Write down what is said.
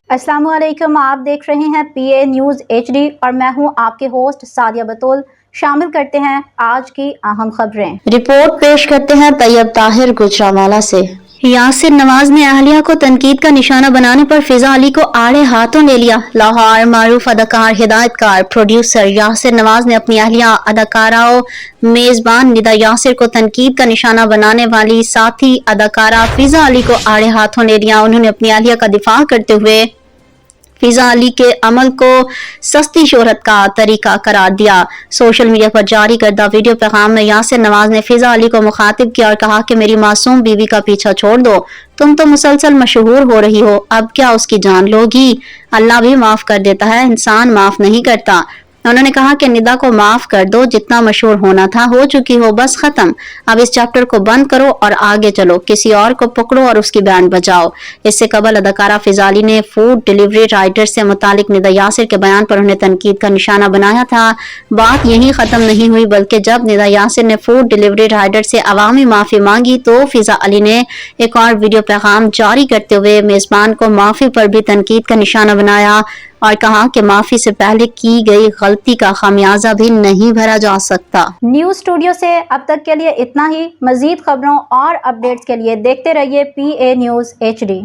अस्सलाम वालेकुम। आप देख रहे हैं PA न्यूज़ HD और मैं हूं आपके होस्ट सादिया बतूल। शामिल करते हैं आज की अहम खबरें। रिपोर्ट पेश करते हैं तैयब ताहिर गुजरावाला से। यासिर नवाज ने अहलिया को तनकीद का निशाना बनाने पर फिजा अली को आड़े हाथों ले लिया। लाहौर मारूफ अदाकार, हिदायतकार, प्रोड्यूसर यासिर नवाज ने अपनी अहलिया अदाकाराओं मेजबान निदा यासिर को तनकीद का निशाना बनाने वाली साथी अदाकारा फिजा अली को आड़े हाथों ले लिया। उन्होंने अपनी अहलिया का दिफा करते हुए फिजा अली के अमल को सस्ती शोहरत का तरीका करार दिया। सोशल मीडिया पर जारी करदा वीडियो पैगाम में यासिर नवाज ने फिजा अली को मुखातिब किया और कहा कि मेरी मासूम बीवी का पीछा छोड़ दो, तुम तो मुसलसल मशहूर हो रही हो, अब क्या उसकी जान लोगी? अल्लाह भी माफ कर देता है, इंसान माफ नहीं करता। उन्होंने कहा कि निदा को माफ कर दो, जितना मशहूर होना था हो चुकी हो, बस खत्म। अब इस चैप्टर को बंद करो और आगे चलो, किसी और को पकड़ो और उसकी बैंड बजाओ। इससे कबल अदाकारा फिजा अली ने फूड डिलीवरी राइडर से मुतालिक निदा यासिर के बयान पर उन्हें तनकीद का निशाना बनाया था। बात यही खत्म नहीं हुई, बल्कि जब निदा यासिर ने फूड डिलीवरी राइडर से अवामी माफी मांगी तो फिजा अली ने एक और वीडियो पैगाम जारी करते हुए मेजबान को माफी पर भी तनकीद का निशाना बनाया और कहा कि माफी से पहले की गई गलती का खामियाजा भी नहीं भरा जा सकता। न्यूज़ स्टूडियो से अब तक के लिए इतना ही। मजीद खबरों और अपडेट्स के लिए देखते रहिए PA न्यूज़ HD।